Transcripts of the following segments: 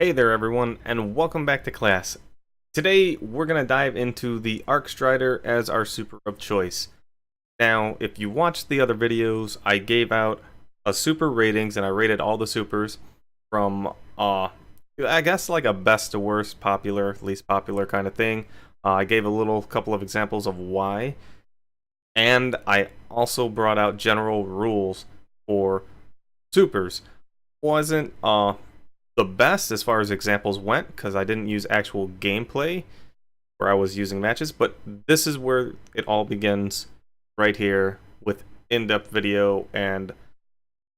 Hey there everyone, and welcome back to class. Today we're going to dive into the Arcstrider as our super of choice. Now, if you watched the other videos, I gave out a super ratings and I rated all the supers from, I guess like a best to worst, popular, least popular kind of thing. I gave a couple of examples of why, and I also brought out general rules for supers. Wasn't, the best as far as examples went because I didn't use actual gameplay where I was using matches, but this is where it all begins right here with in-depth video, and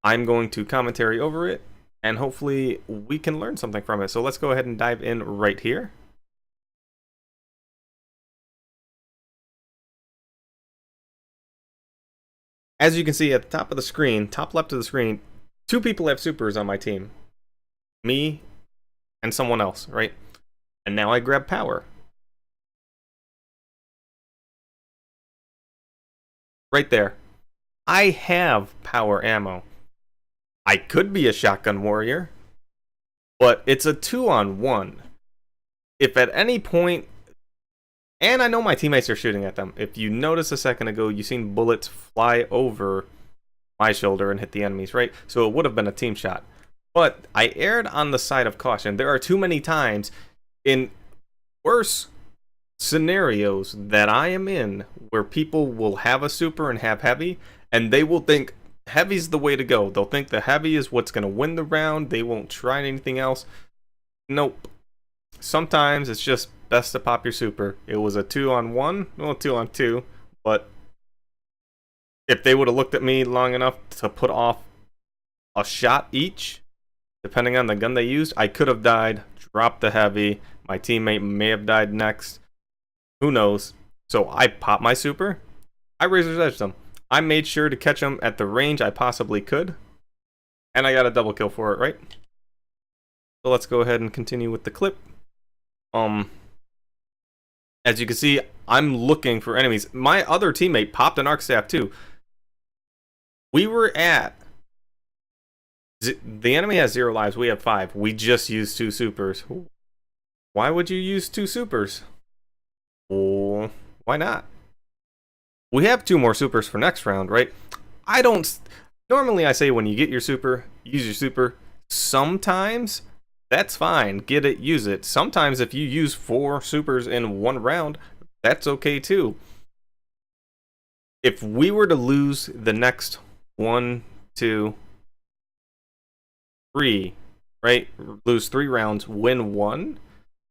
I'm going to commentary over it and hopefully we can learn something from it. So let's go ahead and dive in right here. As you can see at the top of the screen, top left of the screen, two people have supers on my team. Me and someone else, right? And now I grab power. Right there. I have power ammo. I could be a shotgun warrior, but it's a 2-on-1. If at any point, and I know my teammates are shooting at them, if you notice a second ago, you seen bullets fly over my shoulder and hit the enemies, right? So it would have been a team shot. But I erred on the side of caution. There are too many times in worse scenarios that I am in where people will have a super and have heavy, and they will think heavy's the way to go. They'll think the heavy is what's going to win the round. They won't try anything else. Nope. Sometimes it's just best to pop your super. It was a 2-on-1, well, 2-on-2, but if they would have looked at me long enough to put off a shot each, depending on the gun they used, I could have died, dropped the heavy, my teammate may have died next, who knows. So I popped my super, I razor's edged them. I made sure to catch them at the range I possibly could, and I got a double kill for it, right? So let's go ahead and continue with the clip. As you can see, I'm looking for enemies. My other teammate popped an arc staff too. We were at, the enemy has 0 lives, we have 5. We just used 2 supers. Why would you use 2 supers? Well, why not? We have 2 more supers for next round, right? Normally I say when you get your super, use your super. Sometimes, that's fine, get it, use it. Sometimes if you use 4 supers in one round, that's okay too. If we were to lose the next 1, 2, 3, right? Lose 3 rounds, win 1.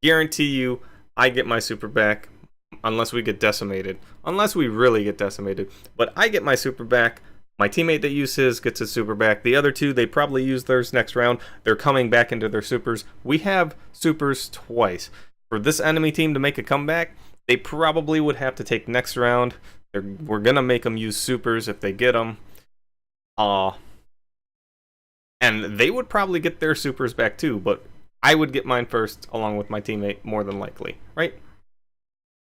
Guarantee you, I get my super back, unless we get decimated. Unless we really get decimated. But I get my super back. My teammate that used his gets his super back. The other 2, they probably use theirs next round. They're coming back into their supers. We have supers twice. For this enemy team to make a comeback, they probably would have to take next round. We're gonna make them use supers if they get them. And they would probably get their supers back too, but I would get mine first along with my teammate more than likely, right?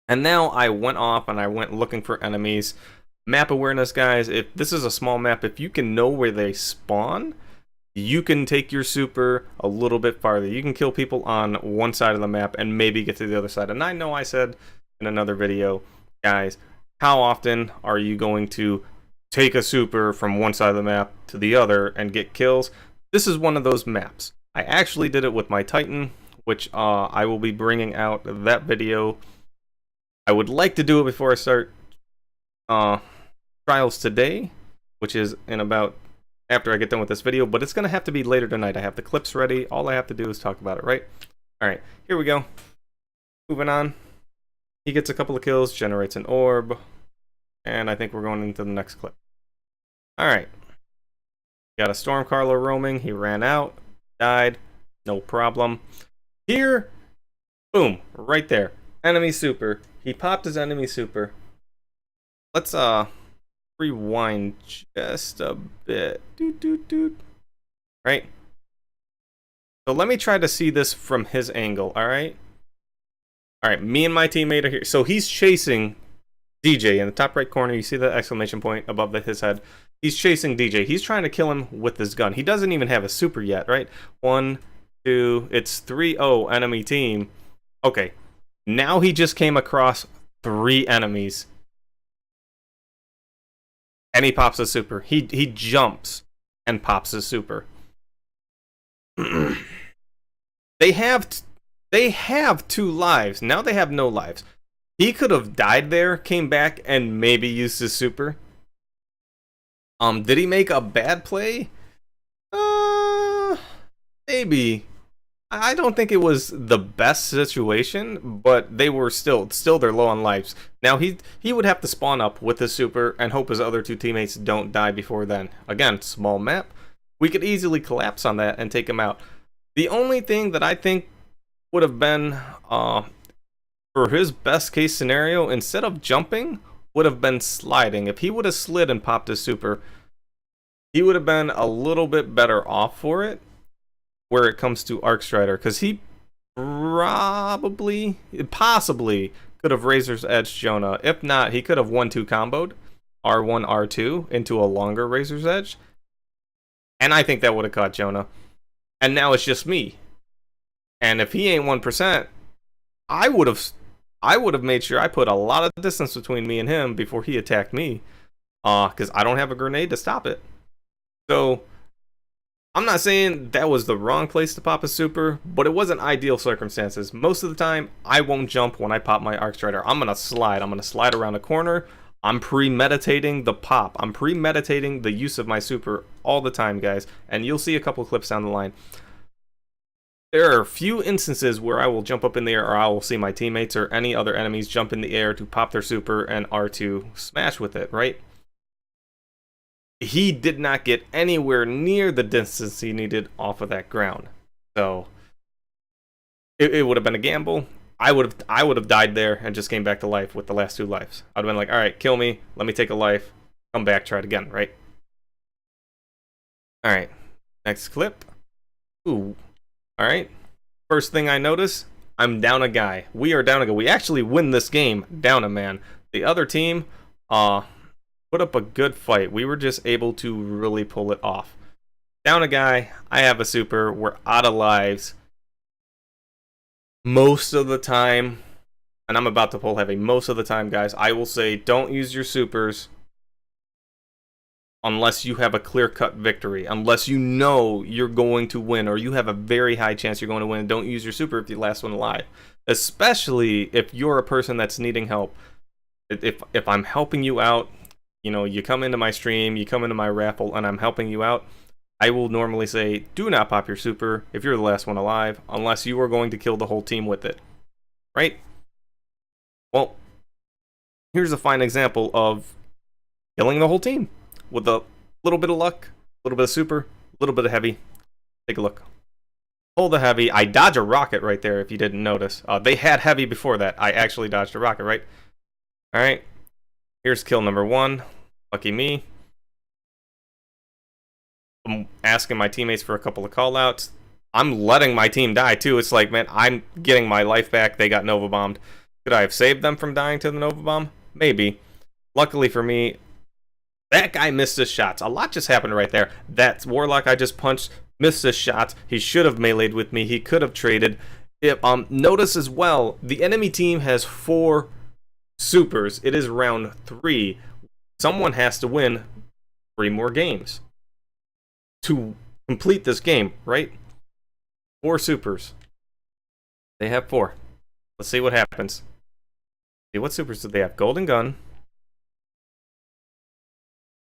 And now I went off and I went looking for enemies. Map awareness, guys. If this is a small map, if you can know where they spawn, you can take your super a little bit farther. You can kill people on one side of the map and maybe get to the other side. And I know I said in another video, guys, how often are you going to take a super from one side of the map to the other and get kills? This is one of those maps. I actually did it with my Titan, which I will be bringing out that video. I would like to do it before I start trials today, which is in about after I get done with this video, but it's going to have to be later tonight. I have the clips ready. All I have to do is talk about it, right? All right, here we go. Moving on. He gets a couple of kills, generates an orb, and I think we're going into the next clip. All right. Got a Stormcaller roaming. He ran out, died, no problem. Here, boom, right there. Enemy super. He popped his enemy super. Let's rewind just a bit. Right? So let me try to see this from his angle, alright? Alright, me and my teammate are here. So he's chasing DJ in the top right corner. You see the exclamation point above his head. He's chasing DJ. He's trying to kill him with his gun. He doesn't even have a super yet, right? 1, 2. It's 3-0 enemy team. Okay. Now he just came across 3 enemies. And he pops a super. He jumps and pops a super. They have 2 lives. Now they have no lives. He could have died there, came back, and maybe used his super. Did he make a bad play? Maybe. I don't think it was the best situation, but they were still they're low on lives. Now he would have to spawn up with his super and hope his other 2 teammates don't die before then. Again, small map. We could easily collapse on that and take him out. The only thing that I think would have been for his best case scenario, instead of jumping, would have been sliding. If he would have slid and popped his super, he would have been a little bit better off for it where it comes to Arcstrider, because he possibly could have Razor's Edge Jonah. If not, he could have 1-2 comboed R1, R2 into a longer Razor's Edge. And I think that would have caught Jonah. And now it's just me. And if he ain't 1%, I would have made sure I put a lot of distance between me and him before he attacked me. Because I don't have a grenade to stop it. So I'm not saying that was the wrong place to pop a super, but it wasn't ideal circumstances. Most of the time, I won't jump when I pop my Arcstrider. I'm going to slide. I'm going to slide around a corner. I'm premeditating the pop. I'm premeditating the use of my super all the time, guys. And you'll see a couple clips down the line. There are a few instances where I will jump up in the air, or I will see my teammates or any other enemies jump in the air to pop their super and R2 smash with it, right? He did not get anywhere near the distance he needed off of that ground. So it would have been a gamble. I would have died there and just came back to life with the last 2 lives. I'd have been like, all right, kill me. Let me take a life. Come back, try it again, right? All right, next clip. Ooh, all right. First thing I notice, I'm down a guy. We are down a guy. We actually win this game down a man. The other team, put up a good fight. We were just able to really pull it off. Down a guy. I have a super. We're out of lives. Most of the time, and I'm about to pull heavy, most of the time, guys, I will say don't use your supers unless you have a clear-cut victory. Unless you know you're going to win, or you have a very high chance you're going to win. Don't use your super if you're the last one alive. Especially if you're a person that's needing help. If I'm helping you out, you know, you come into my stream, you come into my raffle, and I'm helping you out, I will normally say, do not pop your super if you're the last one alive, unless you are going to kill the whole team with it. Right? Well, here's a fine example of killing the whole team with a little bit of luck, a little bit of super, a little bit of heavy. Take a look. Pull the heavy. I dodge a rocket right there if you didn't notice. They had heavy before that. I actually dodged a rocket, right? Alright. Here's kill number 1. Lucky me. I'm asking my teammates for a couple of callouts. I'm letting my team die too. It's like, man, I'm getting my life back. They got Nova bombed. Could I have saved them from dying to the Nova bomb? Maybe. Luckily for me, that guy missed his shots. A lot just happened right there. That Warlock I just punched missed his shots. He should have meleeed with me. He could have traded. Notice as well, the enemy team has 4 supers. It is round 3. Someone has to win 3 more games to complete this game, right? 4 supers. They have 4. Let's see what happens. See, what supers do they have? Golden Gun.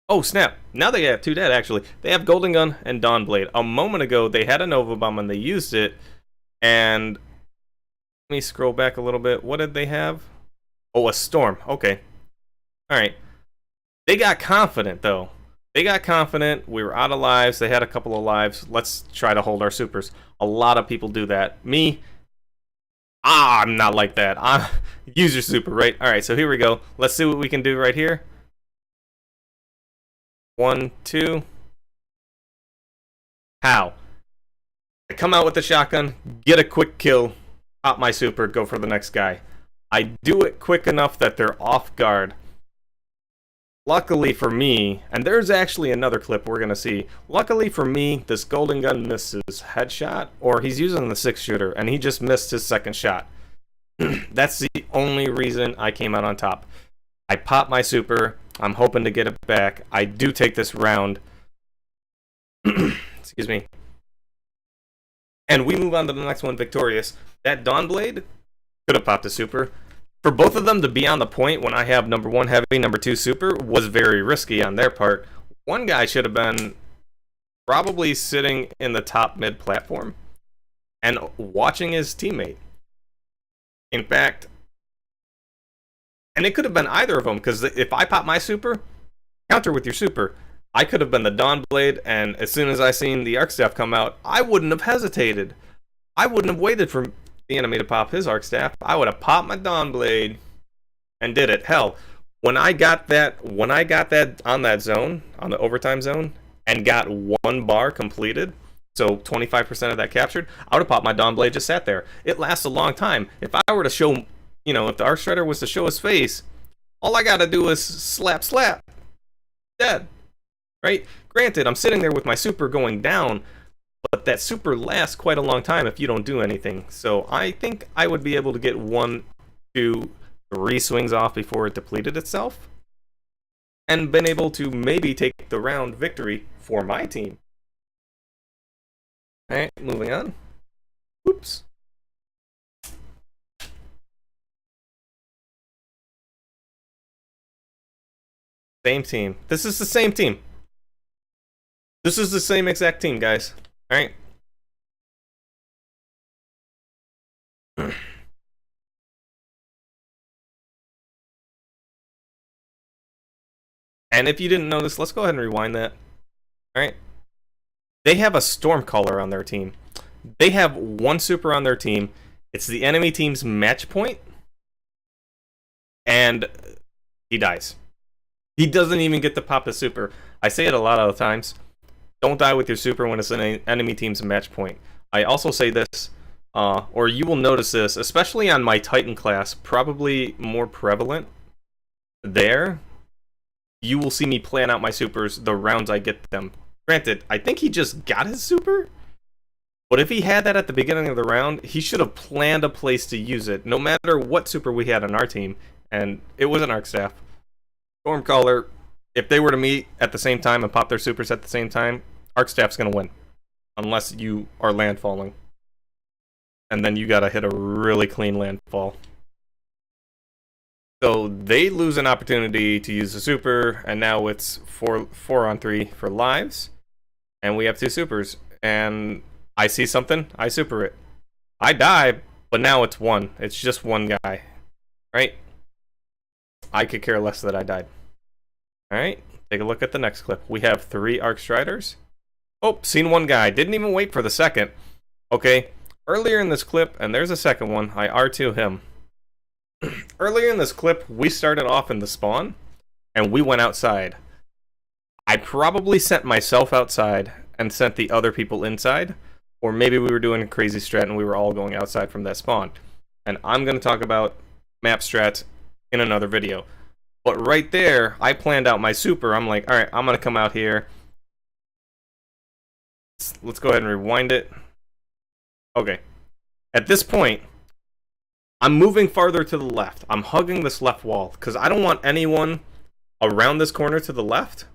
Oh, snap. Now they have 2 dead, actually. They have Golden Gun and Dawnblade. A moment ago, they had a Nova Bomb and they used it. And let me scroll back a little bit. What did they have? Oh, a Storm. Okay. Alright. They got confident, though. They got confident. We were out of lives. They had a couple of lives. Let's try to hold our supers. A lot of people do that. Me, I'm not like that. Use your super, right? Alright, so here we go. Let's see what we can do right here. 1, 2. How? I come out with the shotgun, get a quick kill, pop my super, go for the next guy. I do it quick enough that they're off guard. luckily for me, and there's actually another clip we're going to see. Luckily for me, this golden gun misses headshot, or he's using the 6-shooter, and he just missed his second shot. That's the only reason I came out on top. I pop my super. I'm hoping to get it back. I do take this round. Excuse me. And we move on to the next one victorious. That Dawnblade could have popped a super. For both of them to be on the point when I have number 1 heavy, number 2 super was very risky on their part. One guy should have been probably sitting in the top mid platform and watching his teammate. In fact, and it could have been either of them, because if I pop my super, counter with your super. I could have been the Dawnblade, and as soon as I seen the Arcstaff come out, I wouldn't have hesitated. I wouldn't have waited for the enemy to pop his Arcstaff. I would have popped my Dawnblade and did it. Hell, when I got that on that zone, on the overtime zone, and got 1 bar completed, so 25% of that captured, I would have popped my Dawnblade, just sat there. It lasts a long time. If I were to show, if the Arcstrider was to show his face, all I gotta do is slap, dead. Right? Granted, I'm sitting there with my super going down, but that super lasts quite a long time if you don't do anything. So I think I would be able to get 1, 2, 3 swings off before it depleted itself, and been able to maybe take the round victory for my team. Alright, moving on. Oops. Same team. This is the same team. This is the same exact team, guys. Alright. And if you didn't know this, let's go ahead and rewind that. Alright. They have a Stormcaller on their team. They have 1 super on their team. It's the enemy team's match point. And he dies. He doesn't even get to pop a super. I say it a lot of the times. Don't die with your super when it's an enemy team's match point. I also say this, or you will notice this, especially on my Titan class, probably more prevalent there. You will see me plan out my supers the rounds I get them. Granted, I think he just got his super, but if he had that at the beginning of the round, he should have planned a place to use it, no matter what super we had on our team, and it was an Arcstaff. Stormcaller, if they were to meet at the same time and pop their supers at the same time, Arcstaff's going to win. Unless you are landfalling. And then you got to hit a really clean landfall. So they lose an opportunity to use a super, and now it's 4 on 3 for lives. And we have 2 supers. And I see something, I super it. I die, but now it's 1. It's just 1 guy. Right? I could care less that I died. Alright, take a look at the next clip. We have 3 Arcstriders. Oh, seen 1 guy. Didn't even wait for the second. Okay, earlier in this clip, and there's a second one, I R2 him. Earlier in this clip, we started off in the spawn, and we went outside. I probably sent myself outside and sent the other people inside, or maybe we were doing a crazy strat and we were all going outside from that spawn. And I'm going to talk about map strats in another video. But right there, I planned out my super. I'm like, alright, I'm going to come out here. Let's go ahead and rewind it. Okay. At this point, I'm moving farther to the left. I'm hugging this left wall because I don't want anyone around this corner to the left.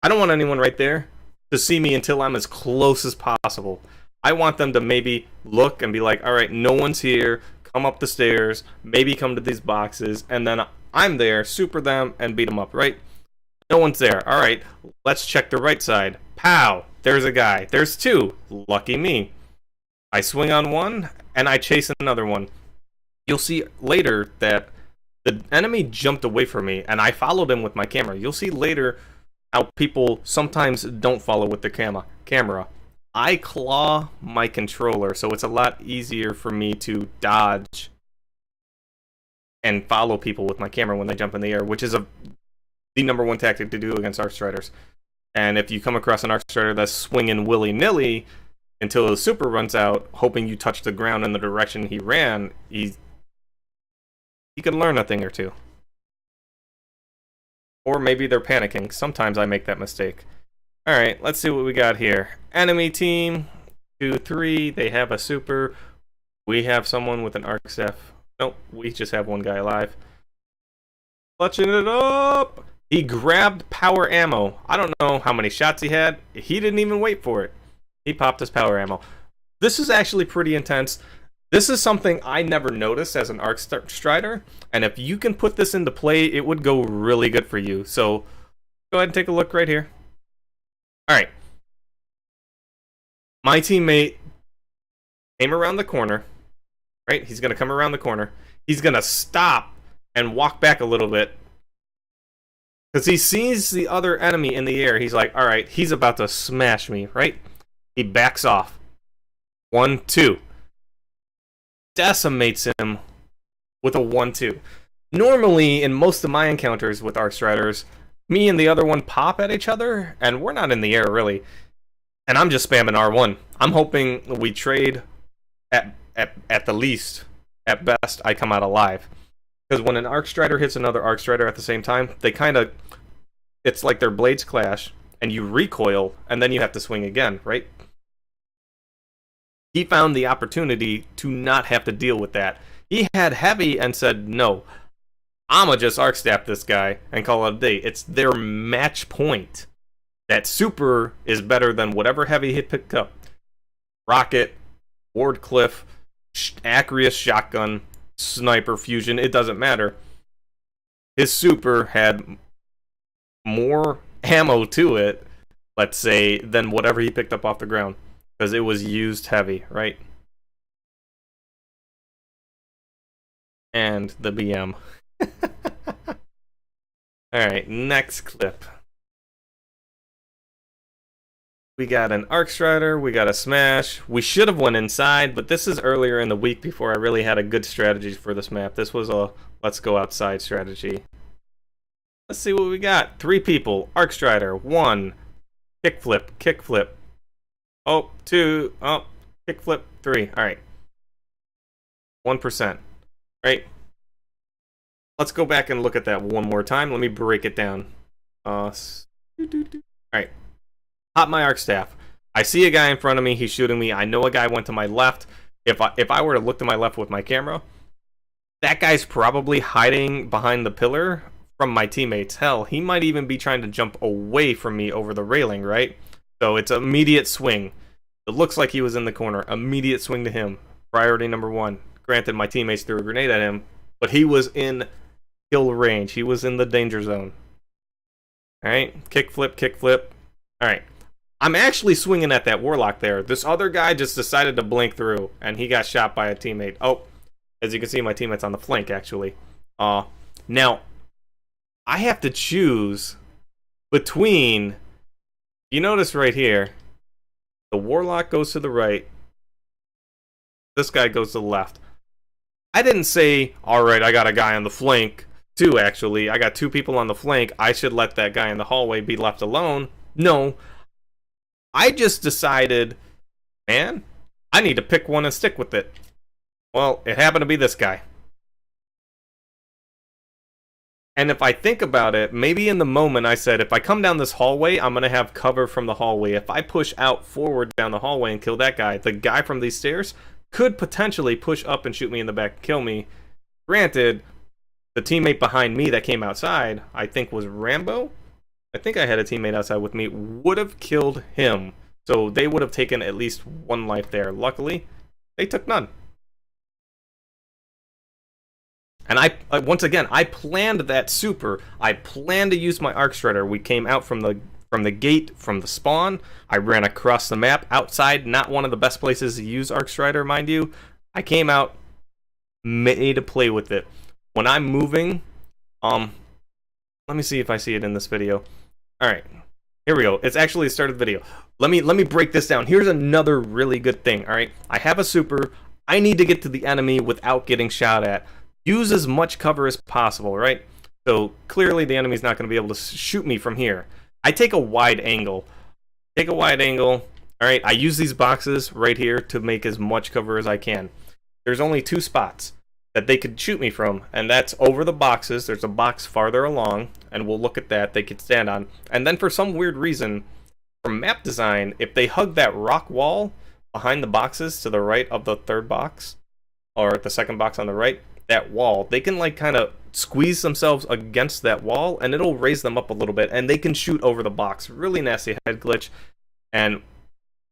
I don't want anyone right there to see me until I'm as close as possible. I want them to maybe look and be like, alright, no one's here. Come up the stairs, maybe come to these boxes, and then I'm there, super them, and beat them up, right? No one's there. Alright, let's check the right side. Pow! There's a guy. There's 2. Lucky me. I swing on 1, and I chase another one. You'll see later that the enemy jumped away from me, and I followed him with my camera. You'll see later how people sometimes don't follow with their camera. I claw my controller, so it's a lot easier for me to dodge and follow people with my camera when they jump in the air, which is the number 1 tactic to do against Arcstriders. And if you come across an Arcstrider that's swinging willy-nilly until the super runs out, hoping you touch the ground in the direction he ran, he can learn a thing or two. Or maybe they're panicking. Sometimes I make that mistake. Alright, let's see what we got here. Enemy team, 2, 3. They have a super. We have someone with an arc staff. Nope, we just have one guy alive. Clutching it up! He grabbed power ammo. I don't know how many shots he had. He didn't even wait for it. He popped his power ammo. This is actually pretty intense. This is something I never noticed as an Arcstrider, and if you can put this into play, it would go really good for you. So, go ahead and take a look right here. Alright. My teammate came around the corner. Right? He's going to come around the corner. He's going to stop and walk back a little bit. Because he sees the other enemy in the air. He's like, alright, he's about to smash me, right? He backs off. 1, 2. Decimates him with a 1-2. Normally, in most of my encounters with Arcstriders, me and the other one pop at each other, and we're not in the air, really. And I'm just spamming R1. I'm hoping we trade at the least. At best, I come out alive. Because when an Arcstrider hits another Arcstrider at the same time, they kind of... It's like their blades clash, and you recoil, and then you have to swing again, right? He found the opportunity to not have to deal with that. He had heavy and said, no, I'ma just arc staff this guy and call it a day. It's their match point. That super is better than whatever heavy he picked up. Rocket, Wardcliff, Acrstrider shotgun, sniper fusion, it doesn't matter. His super had more ammo to it, let's say, than whatever he picked up off the ground. Because it was used heavy, right? And the BM. Alright, next clip. We got an Arcstrider, we got a smash. We should have went inside, but this is earlier in the week before I really had a good strategy for this map. This was a let's go outside strategy. Let's see what we got. 3 people. Arcstrider. 1. Kickflip. Kickflip. Oh, 2. Oh, kickflip. 3. Alright. 1%. Right? Let's go back and look at that one more time. Let me break it down. Alright. Pop my arc staff. I see a guy in front of me. He's shooting me. I know a guy went to my left. If I were to look to my left with my camera, that guy's probably hiding behind the pillar from my teammates. Hell, he might even be trying to jump away from me over the railing, right? So it's immediate swing. It looks like he was in the corner. Immediate swing to him. Priority number 1. Granted, my teammates threw a grenade at him, but he was in kill range. He was in the danger zone. Alright, kickflip, kickflip. Alright. I'm actually swinging at that warlock there. This other guy just decided to blink through, and he got shot by a teammate. Oh, as you can see, my teammate's on the flank, actually. Now, I have to choose between... You notice right here, the warlock goes to the right. This guy goes to the left. I didn't say, alright, I got a guy on the flank. 2, actually. I got 2 people on the flank. I should let that guy in the hallway be left alone. No. I just decided, man, I need to pick one and stick with it. Well, it happened to be this guy. And if I think about it, maybe in the moment I said, if I come down this hallway, I'm going to have cover from the hallway. If I push out forward down the hallway and kill that guy, the guy from these stairs could potentially push up and shoot me in the back and kill me. Granted, the teammate behind me that came outside, I think was Rambo. I think I had a teammate outside with me, would have killed him. So they would have taken at least 1 life there. Luckily, they took none. And once again, I planned that super. I planned to use my Arcstrider. We came out from the gate, from the spawn. I ran across the map outside. Not one of the best places to use Arcstrider, mind you. I came out, made a play with it. When I'm moving, let me see if I see it in this video. Alright, here we go. It's actually the start of the video. Let me break this down. Here's another really good thing, alright? I have a super. I need to get to the enemy without getting shot at. Use as much cover as possible, right? So clearly the enemy's not going to be able to shoot me from here. I take a wide angle. Take a wide angle. Alright, I use these boxes right here to make as much cover as I can. There's only 2 spots. that they could shoot me from, and that's over the boxes. There's a box farther along, and we'll look at that. They could stand on. And then for some weird reason, from map design, if they hug that rock wall behind the boxes to the right of the third box, or the second box on the right, that wall, they can like kind of squeeze themselves against that wall, and it'll raise them up a little bit, and they can shoot over the box. Really nasty head glitch, and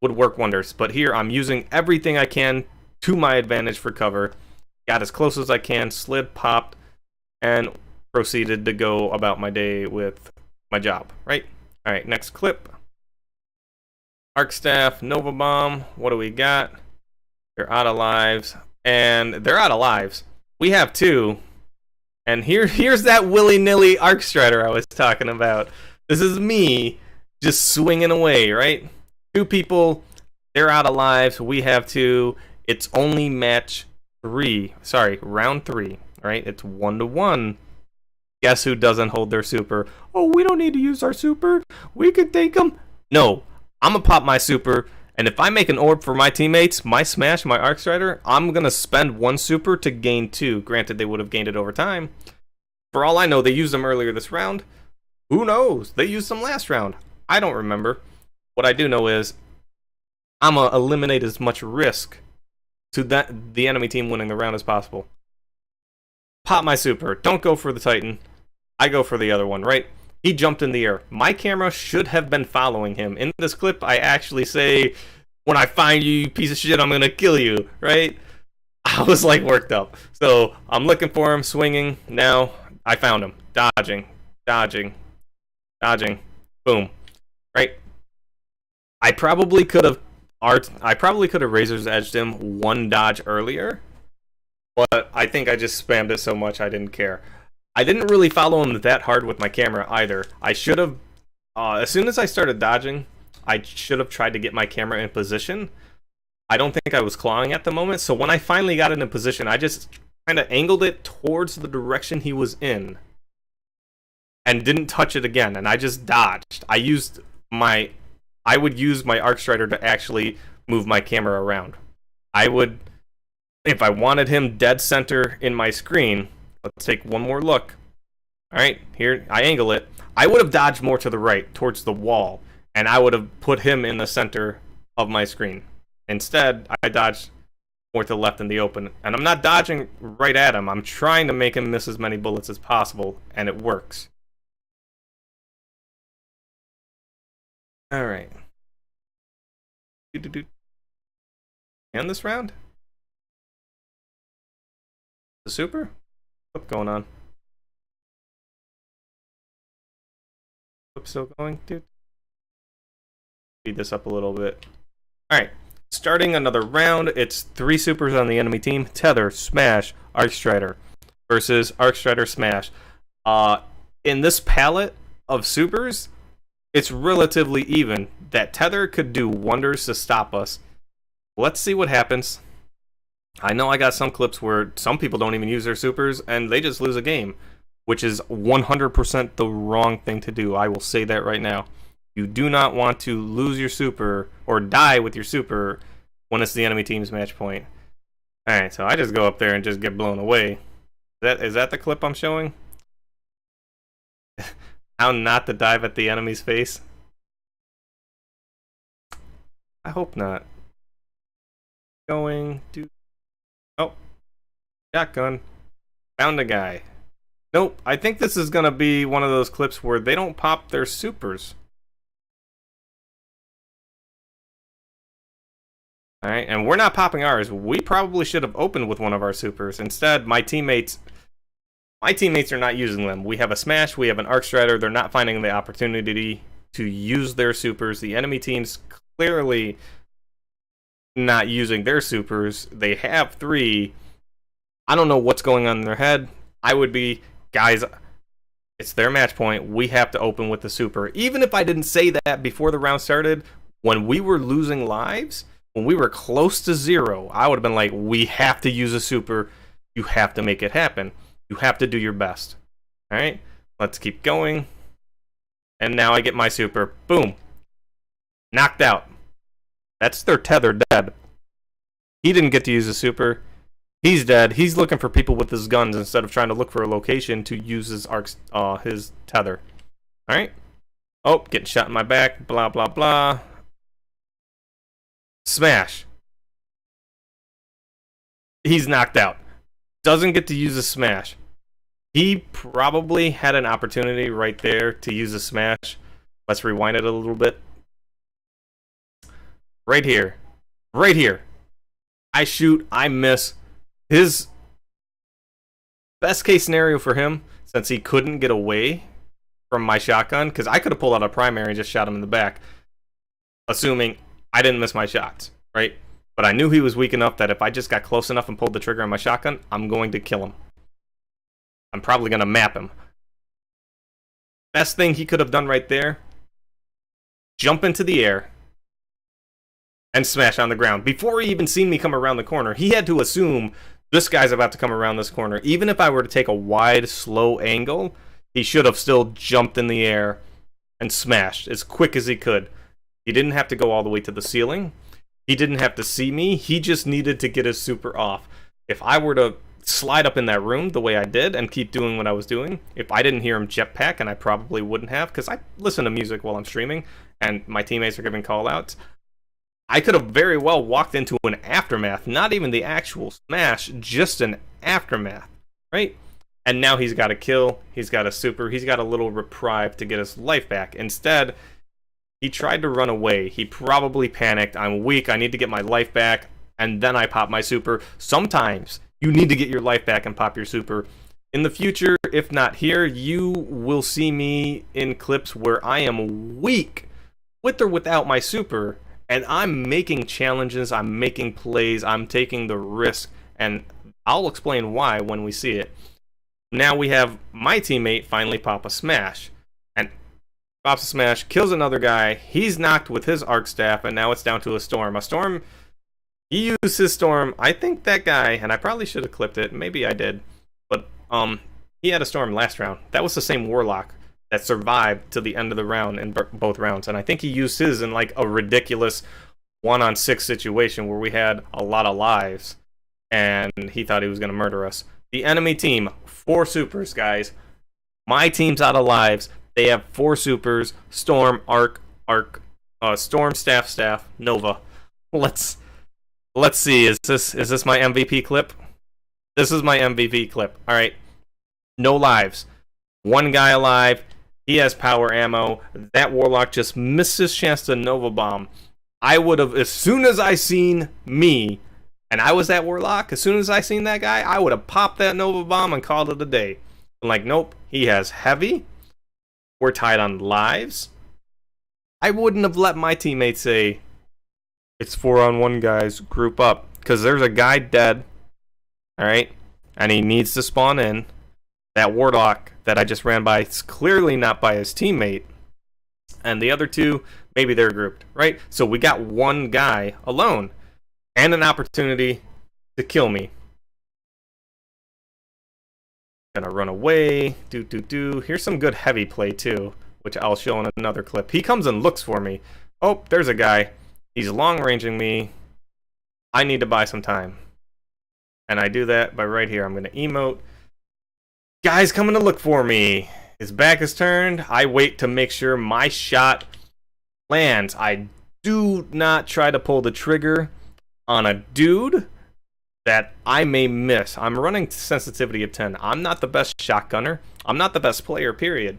would work wonders. But here, I'm using everything I can to my advantage for cover. Got as close as I can, slid, popped, and proceeded to go about my day with my job, right? All right, next clip. Arc Staff, Nova Bomb, what do we got? They're out of lives, and they're out of lives. We have 2, and here's that willy-nilly Arcstrider I was talking about. This is me just swinging away, right? 2 people, they're out of lives, we have 2. It's only round 3, right? It's 1-to-1. Guess who doesn't hold their super? Oh, we don't need to use our super. We could take them. No, I'm gonna pop my super, and if I make an orb for my teammates, my smash, my Arcstrider, I'm gonna spend 1 super to gain 2. Granted, they would have gained it over time. For all I know, they used them earlier this round. Who knows? They used them last round. I don't remember. What I do know is I'm gonna eliminate as much risk to the enemy team winning the round as possible. Pop my super. Don't go for the Titan. I go for the other one, right? He jumped in the air. My camera should have been following him. In this clip, I actually say, when I find you, you piece of shit, I'm gonna kill you, right? I was like worked up. So I'm looking for him, swinging. Now I found him. Dodging, dodging, dodging. Boom. Right? I probably could have Razor's Edged him 1 dodge earlier, but I think I just spammed it so much I didn't care. I didn't really follow him that hard with my camera either. I should have, as soon as I started dodging, I should have tried to get my camera in position. I don't think I was clawing at the moment, so when I finally got it in position, I just kind of angled it towards the direction he was in and didn't touch it again, and I just dodged. I would use my Arcstrider to actually move my camera around. If I wanted him dead center in my screen, let's take one more look. Alright, here, I angle it. I would have dodged more to the right, towards the wall, and I would have put him in the center of my screen. Instead, I dodged more to the left in the open, and I'm not dodging right at him. I'm trying to make him miss as many bullets as possible, and it works. Alright. And this round? The super? What's going on? What's still going, dude? Speed this up a little bit. Alright. Starting another round. It's 3 supers on the enemy team. Tether, Smash, Arcstrider versus Arcstrider, Smash. In this palette of supers, it's relatively even. That Tether could do wonders to stop us. Let's see what happens. I know I got some clips where some people don't even use their supers and they just lose a game, which is 100% the wrong thing to do. I will say that right now. You do not want to lose your super or die with your super when it's the enemy team's match point. Alright, so I just go up there and just get blown away. Is that the clip I'm showing? How not to dive at the enemy's face? I hope not. Going to... Oh. Shotgun. Found a guy. Nope. I think this is going to be one of those clips where they don't pop their supers. Alright, and we're not popping ours. We probably should have opened with one of our supers. Instead, my teammates are not using them. We have a Smash, we have an Arcstrider. They're not finding the opportunity to use their supers. The enemy team's clearly not using their supers. They have 3. I don't know what's going on in their head. I would be, guys, it's their match point. We have to open with the super. Even if I didn't say that before the round started, when we were losing lives, when we were close to 0, I would have been like, we have to use a super. You have to make it happen. You have to do your best. Alright, let's keep going. And now I get my super. Boom. Knocked out. That's their Tether dead. He didn't get to use a super. He's dead. He's looking for people with his guns instead of trying to look for a location to use his tether. All right. Oh, getting shot in my back. Blah blah blah. Smash. He's knocked out. Doesn't get to use a smash. He probably had an opportunity right there to use a smash. Let's rewind it a little bit. Right here. Right here. I shoot. I miss. His best case scenario for him, since he couldn't get away from my shotgun, because I could have pulled out a primary and just shot him in the back, assuming I didn't miss my shots, right? But I knew he was weak enough that if I just got close enough and pulled the trigger on my shotgun, I'm going to kill him. I'm probably going to map him. Best thing he could have done right there, jump into the air and smash on the ground. Before he even seen me come around the corner, he had to assume this guy's about to come around this corner. Even if I were to take a wide, slow angle, he should have still jumped in the air and smashed as quick as he could. He didn't have to go all the way to the ceiling. He didn't have to see me. He just needed to get his super off. If I were to slide up in that room the way I did and keep doing what I was doing, if I didn't hear him jetpack, and I probably wouldn't have, because I listen to music while I'm streaming and my teammates are giving call outs, I could have very well walked into an aftermath, not even the actual smash, just an aftermath, right? And now he's got a kill, he's got a super, he's got a little reprieve to get his life back. Instead, he tried to run away. He probably panicked. I'm weak, I need to get my life back, and then I pop my super. Sometimes you need to get your life back and pop your super. In the future, if not here, you will see me in clips where I am weak, with or without my super, and I'm making challenges, I'm making plays, I'm taking the risk, and I'll explain why when we see it. Now we have my teammate finally pop a smash, and pops a smash, kills another guy, he's knocked with his arc staff, and now it's down to a storm. A storm, he used his storm, I think that guy, and I probably should have clipped it, maybe I did, but he had a storm last round. That was the same warlock that survived to the end of the round in both rounds. And I think he used his in like a ridiculous 1-on-6 situation where we had a lot of lives and he thought he was going to murder us. The enemy team, 4 supers, guys. My team's out of lives. They have 4 supers, Storm, Arc, Storm, Staff, Nova. Let's see. Is this my MVP clip? This is my MVP clip. All right. No lives. 1 guy alive. He has power ammo. That warlock just missed his chance to Nova Bomb. I would have, as soon as I seen me, and I was that warlock, as soon as I seen that guy, I would have popped that Nova Bomb and called it a day. I'm like, nope, he has heavy. We're tied on lives. I wouldn't have let my teammates say, it's 4-on-1 guys, group up. Because there's a guy dead, alright, and he needs to spawn in. That warlock that I just ran by is clearly not by his teammate. And the other 2, maybe they're grouped, right? So we got 1 guy alone and an opportunity to kill me. Gonna run away. Here's some good heavy play too, which I'll show in another clip. He comes and looks for me. Oh, there's a guy. He's long ranging me. I need to buy some time. And I do that by right here. I'm gonna emote. Guy's coming to look for me. His back is turned. I wait to make sure my shot lands. I do not try to pull the trigger on a dude that I may miss. I'm running sensitivity of 10. I'm not the best shotgunner. I'm not the best player, period.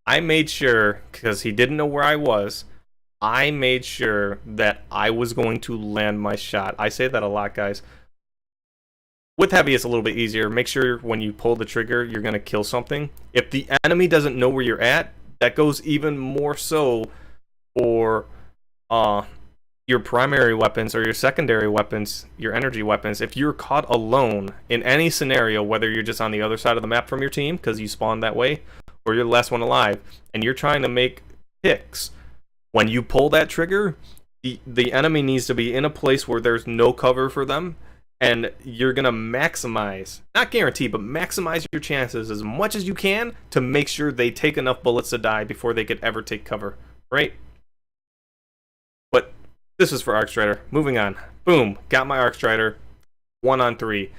I made sure, because he didn't know where I was, I made sure that I was going to land my shot. I say that a lot, guys. With heavy, it's a little bit easier. Make sure when you pull the trigger, you're going to kill something. If the enemy doesn't know where you're at, that goes even more so for your primary weapons or your secondary weapons, your energy weapons. If you're caught alone in any scenario, whether you're just on the other side of the map from your team because you spawned that way, or you're the last one alive, and you're trying to make picks, when you pull that trigger, the enemy needs to be in a place where there's no cover for them. And you're going to maximize, not guarantee, but maximize your chances as much as you can to make sure they take enough bullets to die before they could ever take cover, right? But this is for Arcstrider. Moving on. Boom. Got my Arcstrider. 1-on-3.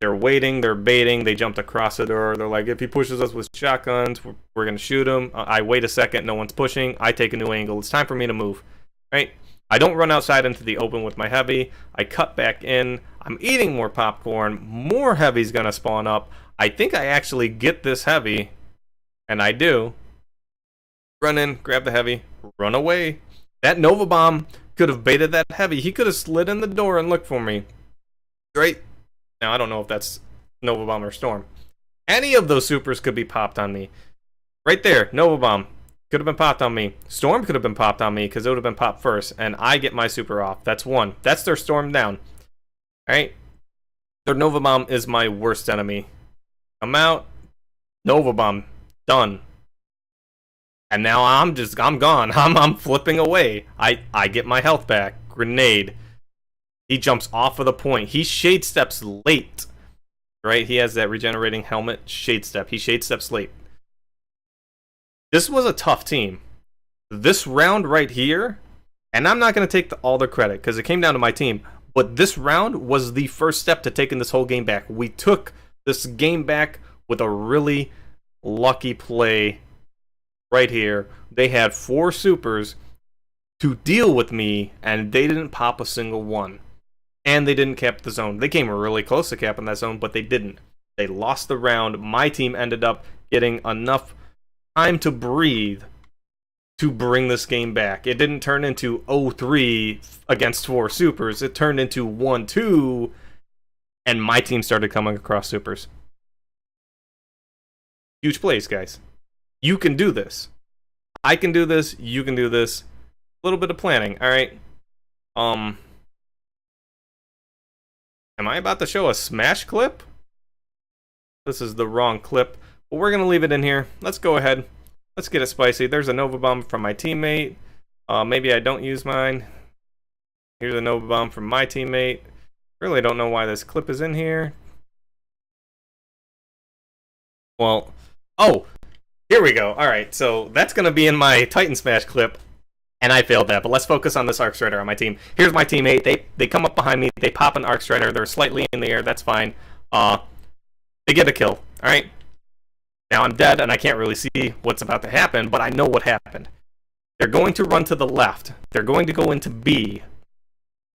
They're waiting, they're baiting, they jumped across the door. They're like, if he pushes us with shotguns, we're going to shoot him. I wait a second, no one's pushing. I take a new angle. It's time for me to move, right? I don't run outside into the open with my heavy. I cut back in. I'm eating more popcorn. More heavy's going to spawn up. I think I actually get this heavy, and I do. Run in, grab the heavy, run away. That Nova Bomb could have baited that heavy. He could have slid in the door and looked for me, right? Now, I don't know if that's Nova Bomb or Storm. Any of those supers could be popped on me. Right there, Nova Bomb could have been popped on me. Storm could have been popped on me because it would have been popped first, and I get my super off. That's one. That's their Storm down. All right? Their Nova Bomb is my worst enemy. I'm out. Nova Bomb. Done. And now I'm gone. I'm flipping away. I get my health back. Grenade. He jumps off of the point. He shade steps late. Right? He has that regenerating helmet shade step. He shade steps late. This was a tough team. This round right here, and I'm not going to take all the credit because it came down to my team, but this round was the first step to taking this whole game back. We took this game back with a really lucky play right here. They had 4 supers to deal with me, and they didn't pop a single one. And they didn't cap the zone. They came really close to capping that zone, but they didn't. They lost the round. My team ended up getting enough time to breathe to bring this game back. It didn't turn into 0-3 against 4 supers. It turned into 1-2, and my team started coming across supers. Huge plays, guys. You can do this. I can do this. You can do this. A little bit of planning, all right? Am I about to show a smash clip? This is the wrong clip. But we're going to leave it in here. Let's go ahead. Let's get it spicy. There's a Nova Bomb from my teammate. Maybe I don't use mine. Here's a Nova Bomb from my teammate. Really don't know why this clip is in here. Well, oh, here we go. All right, so that's going to be in my Titan Smash clip. And I failed that, but let's focus on this Arcstrider on my team. Here's my teammate. They come up behind me. They pop an Arcstrider. They're slightly in the air. That's fine. They get a kill. All right. Now I'm dead, and I can't really see what's about to happen, but I know what happened. They're going to run to the left. They're going to go into B,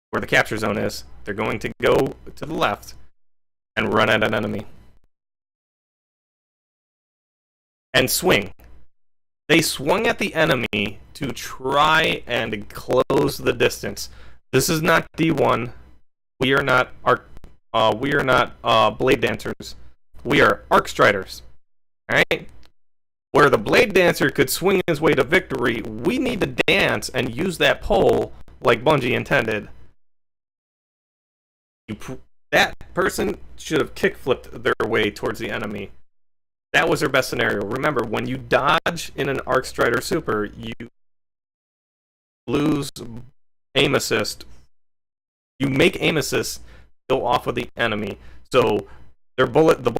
where the capture zone is. They're going to go to the left and run at an enemy. And swing. They swung at the enemy to try and close the distance. This is not D1. We are not Blade Dancers. We are Arcstriders. Alright? Where the Blade Dancer could swing his way to victory, we need to dance and use that pole like Bungie intended. That person should have kickflipped their way towards the enemy. That was their best scenario. Remember, when you dodge in an Arcstrider super, you lose aim assist. You make aim assist go off of the enemy. So the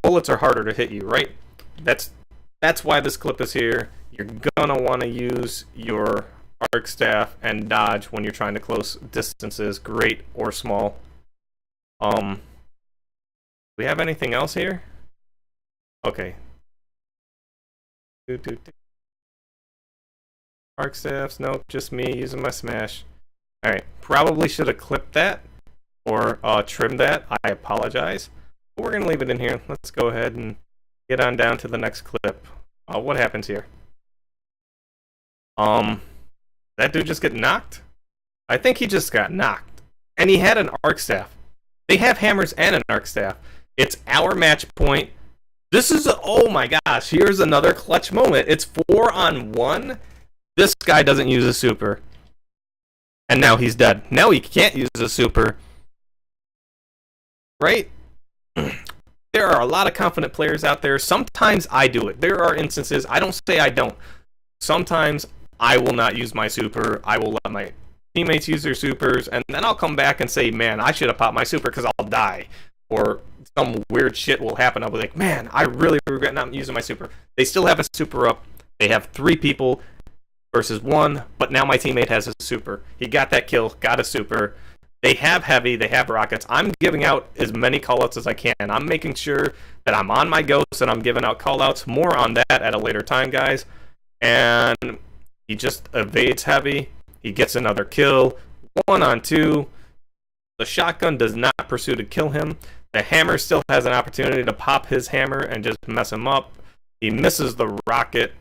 bullets are harder to hit you, right? That's why this clip is here. You're gonna want to use your arc staff and dodge when you're trying to close distances, great or small. We have anything else here? Okay. Arc staffs, nope, just me using my smash. Alright, probably should have clipped that or trimmed that. I apologize. But we're going to leave it in here. Let's go ahead and get on down to the next clip. What happens here? That dude just get knocked? I think he just got knocked. And he had an arc staff. They have hammers and an arc staff. It's our match point. This is, oh my gosh, here's another clutch moment. It's 4-on-1. This guy doesn't use a super. And now he's dead. Now he can't use a super. Right? There are a lot of confident players out there. Sometimes I do it. There are instances, I don't say I don't. Sometimes I will not use my super. I will let my teammates use their supers. And then I'll come back and say, man, I should have popped my super because I'll die. Or some weird shit will happen. I'll be like, man, I really regret not using my super. They still have a super up. They have 3 people versus 1, but now my teammate has a super. He got that kill, got a super. They have heavy, they have rockets. I'm giving out as many callouts as I can. I'm making sure that I'm on my ghosts and I'm giving out callouts. More on that at a later time, guys. And he just evades heavy. He gets another kill. 1 on 2. The shotgun does not pursue to kill him. The hammer still has an opportunity to pop his hammer and just mess him up. He misses the rocket.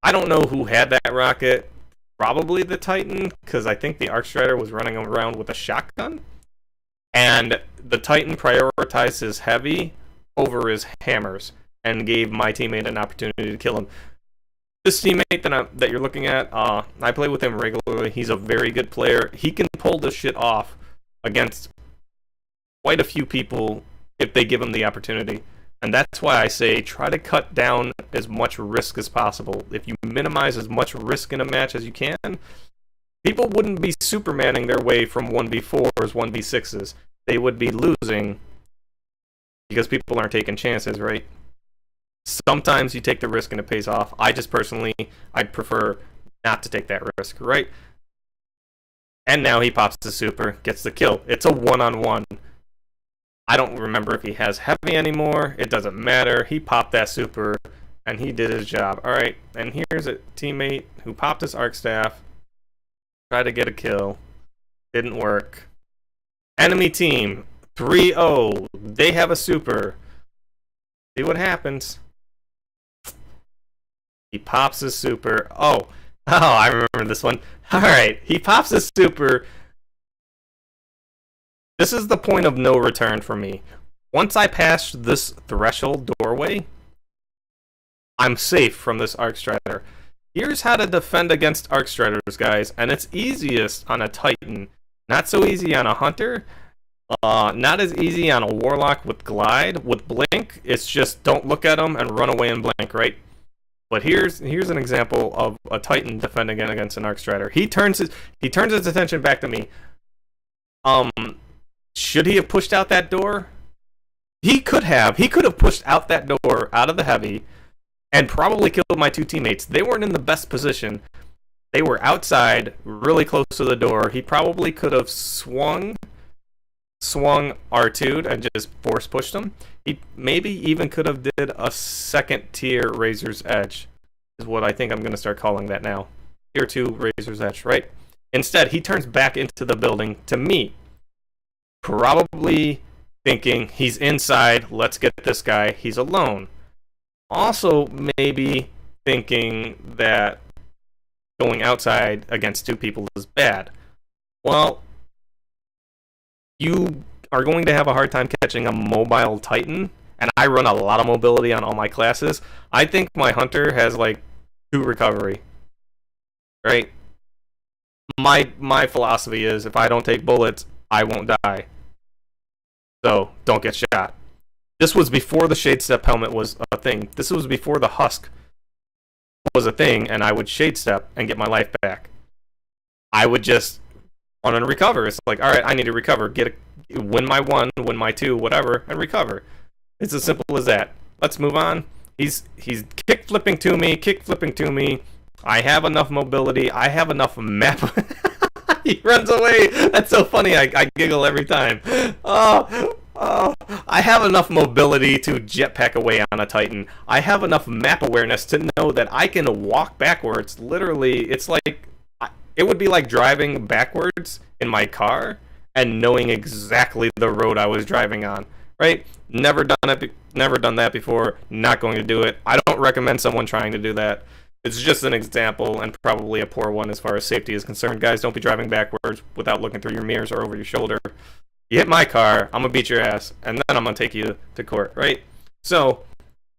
I don't know who had that rocket. Probably the Titan, because I think the Arcstrider was running around with a shotgun. And the Titan prioritized his heavy over his hammers and gave my teammate an opportunity to kill him. This teammate that you're looking at, I play with him regularly. He's a very good player. He can pull this shit off against quite a few people if they give him the opportunity. And that's why I say try to cut down as much risk as possible. If you minimize as much risk in a match as you can, people wouldn't be Supermaning their way from 1v4s, 1v6s. They would be losing because people aren't taking chances, right? Sometimes you take the risk and it pays off. I just personally, I'd prefer not to take that risk, right? And now he pops the super, gets the kill. It's a 1-on-1. I don't remember if he has heavy anymore. It doesn't matter. He popped that super, and he did his job. All right, and here's a teammate who popped his arc staff, tried to get a kill. Didn't work. Enemy team, 3-0. They have a super. See what happens. He pops his super. Oh, I remember this one. All right, he pops his super. This is the point of no return for me. Once I pass this threshold doorway, I'm safe from this Arcstrider. Here's how to defend against Arcstriders, guys, and it's easiest on a Titan. Not so easy on a Hunter. Not as easy on a Warlock with Glide. With Blink, it's just don't look at them and run away and blink, right? But here's an example of a Titan defending against an Arcstrider. He turns his attention back to me. Should he have pushed out that door? He could have. He could have pushed out that door out of the heavy and probably killed my two teammates. They weren't in the best position. They were outside, really close to the door. He probably could have swung R2'd and just force pushed them. He maybe even could have did a second tier Razor's Edge, is what I think I'm going to start calling that now. Tier 2 Razor's Edge, right? Instead, he turns back into the building to me. Probably thinking he's inside, let's get this guy, he's alone. Also, maybe thinking that going outside against two people is bad. Well, you are going to have a hard time catching a mobile Titan, and I run a lot of mobility on all my classes. I think my Hunter has like 2 recovery, right? My philosophy is if I don't take bullets, I won't die. So, don't get shot. This was before the Shade Step helmet was a thing. This was before the Husk was a thing, and I would Shade Step and get my life back. I would just run and recover. It's like, alright, I need to recover. Win my 1, win my 2, whatever, and recover. It's as simple as that. Let's move on. He's kick flipping to me. I have enough mobility. I have enough map. He runs away. That's so funny. I giggle every time. I have enough mobility to jetpack away on a Titan. I have enough map awareness to know that I can walk backwards. Literally, it's like it would be like driving backwards in my car and knowing exactly the road I was driving on. Right? Never done that before. Not going to do it. I don't recommend someone trying to do that. It's just an example, and probably a poor one as far as safety is concerned. Guys, don't be driving backwards without looking through your mirrors or over your shoulder. You hit my car, I'm going to beat your ass, and then I'm going to take you to court, right? So,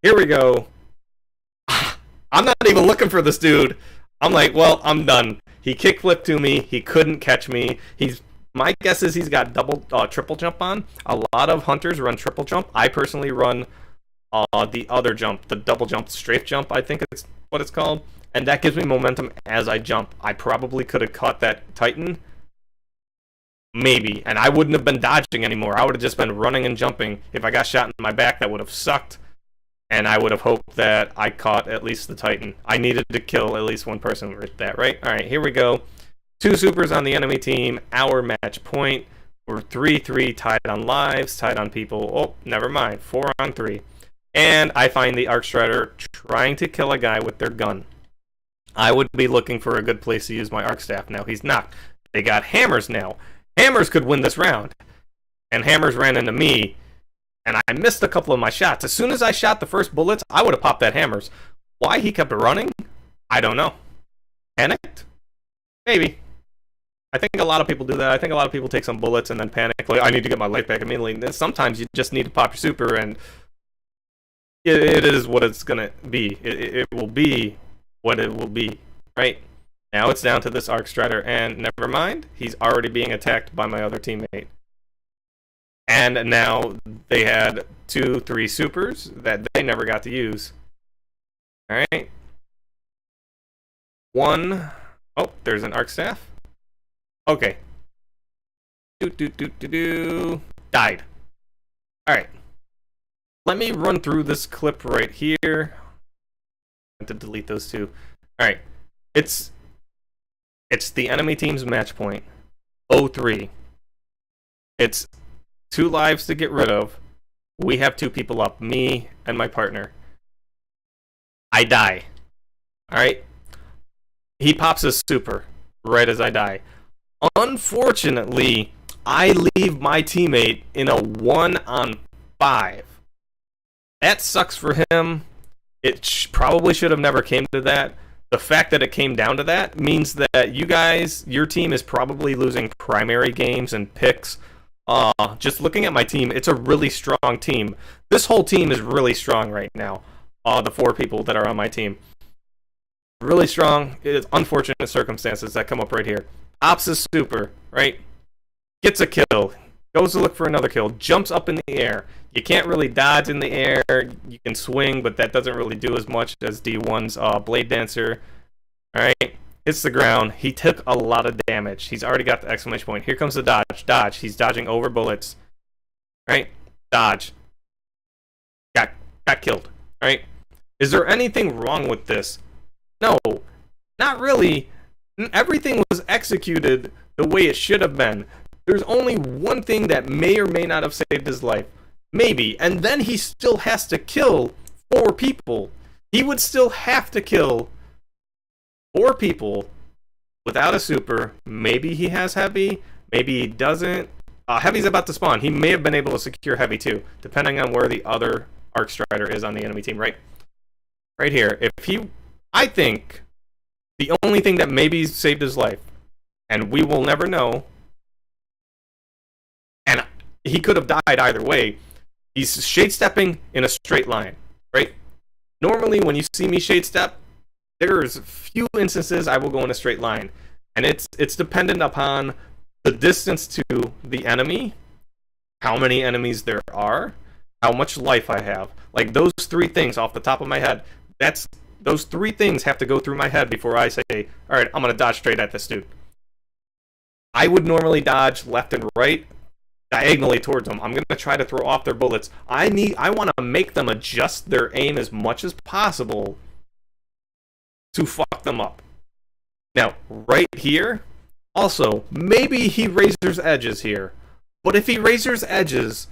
here we go. I'm not even looking for this dude. I'm like, well, I'm done. He kickflipped to me. He couldn't catch me. My guess is he's got triple jump on. A lot of hunters run triple jump. I personally run the other jump, the double jump, strafe jump, I think it's what it's called. And that gives me momentum as I jump. I probably could have caught that Titan. Maybe. And I wouldn't have been dodging anymore. I would have just been running and jumping. If I got shot in my back, that would have sucked. And I would have hoped that I caught at least the Titan. I needed to kill at least one person with that, right? Alright, here we go. 2 supers on the enemy team, our match point. We're 3-3, tied on lives, tied on people. Oh, never mind, 4 on 3. And I find the Arcstrider trying to kill a guy with their gun. I would be looking for a good place to use my arc staff. Now he's not. They got hammers now. Hammers could win this round. And hammers ran into me, and I missed a couple of my shots. As soon as I shot the first bullets, I would have popped that hammers. Why he kept running? I don't know. Panicked? Maybe. I think a lot of people do that. I think a lot of people take some bullets and then panic. Like, I need to get my life back immediately. Sometimes you just need to pop your super, and it is what it's going to be. It will be what it will be, right? Now it's down to this Arcstrider, and never mind. He's already being attacked by my other teammate. And now they had 2-3 supers that they never got to use. Alright. 1. Oh, there's an arc staff. Okay. Died. Alright. Let me run through this clip right here. I have to delete those two. Alright. It's the enemy team's match point. 0-3. It's 2 lives to get rid of. We have 2 people up, me and my partner. I die. Alright? He pops a super right as I die. Unfortunately, I leave my teammate in a 1-on-5. That sucks for him. It probably should have never came to that. The fact that it came down to that means that you guys, your team is probably losing primary games and picks. Just looking at my team, it's a really strong team. This whole team is really strong right now. The 4 people that are on my team. Really strong. It's unfortunate circumstances that come up right here. Ops is super, right? Gets a kill. Goes to look for another kill. Jumps up in the air. You can't really dodge in the air. You can swing, but that doesn't really do as much as D1's Blade Dancer. Alright? Hits the ground. He took a lot of damage. He's already got the exclamation point. Here comes the dodge. Dodge. He's dodging over bullets. Right? Dodge. Got killed. Right? Is there anything wrong with this? No. Not really. Everything was executed the way it should have been. There's only one thing that may or may not have saved his life. Maybe. And then he still has to kill 4 people. He would still have to kill 4 people without a super. Maybe he has heavy. Maybe he doesn't. Heavy's about to spawn. He may have been able to secure heavy too, depending on where the other Arcstrider is on the enemy team. Right here. I think the only thing that maybe saved his life, and we will never know, and he could have died either way, he's shade stepping in a straight line, right? Normally when you see me shade step, there's few instances I will go in a straight line, and it's dependent upon the distance to the enemy, how many enemies there are, how much life I have. Like those 3 things off the top of my head, those 3 things have to go through my head before I say, alright, I'm going to dodge straight at this dude. I would normally dodge left and right, diagonally towards them. I'm going to try to throw off their bullets. I want to make them adjust their aim as much as possible to fuck them up. Now, right here, also, maybe he razors edges here. But if he razors edges,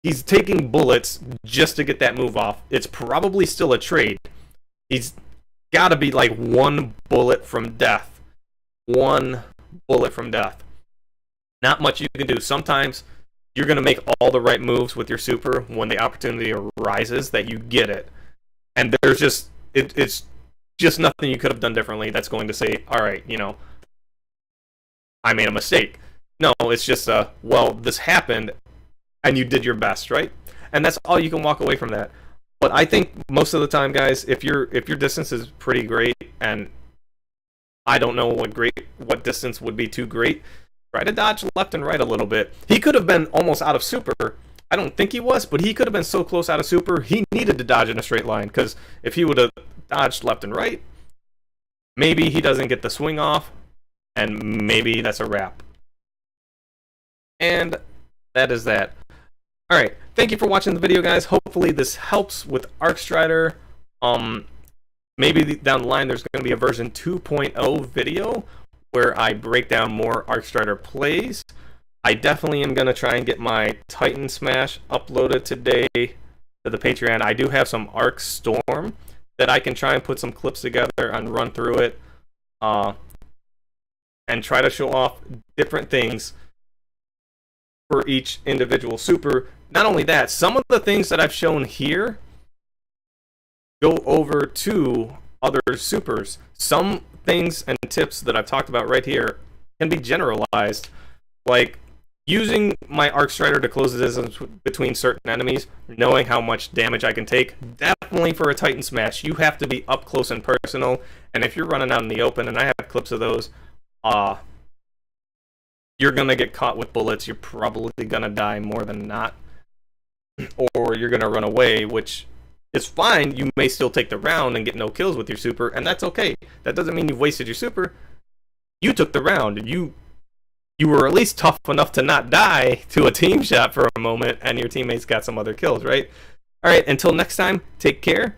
he's taking bullets just to get that move off. It's probably still a trade. He's got to be like 1 bullet from death. 1 bullet from death. Not much you can do. Sometimes you're going to make all the right moves with your super when the opportunity arises that you get it. And there's just, it's just nothing you could have done differently that's going to say, alright, I made a mistake. No, it's just, well, this happened and you did your best, right? And that's all you can walk away from that. But I think most of the time, guys, if your distance is pretty great, and I don't know what distance would be too great, try to dodge left and right a little bit. He could have been almost out of super. I don't think he was, but he could have been so close out of super, he needed to dodge in a straight line, because if he would have dodged left and right, maybe he doesn't get the swing off, and maybe that's a wrap. And that is that. Alright, thank you for watching the video, guys. Hopefully this helps with Arcstrider. Maybe down the line there's going to be a version 2.0 video where I break down more Arcstrider plays. I definitely am going to try and get my Titan Smash uploaded today to the Patreon. I do have some Arc Storm that I can try and put some clips together and run through it. And try to show off different things for each individual super. Not only that, some of the things that I've shown here go over to other supers. Some things and tips that I've talked about right here can be generalized, like using my Arcstrider to close the distance between certain enemies, knowing how much damage I can take. Definitely for a Titan Smash, you have to be up close and personal, and if you're running out in the open, and I have clips of those, you're gonna get caught with bullets. You're probably gonna die more than not, or you're gonna run away, which is fine. You may still take the round and get no kills with your super, and that's okay. That doesn't mean you've wasted your super. You took the round. You were at least tough enough to not die to a team shot for a moment, and your teammates got some other kills, right? All right, until next time, take care.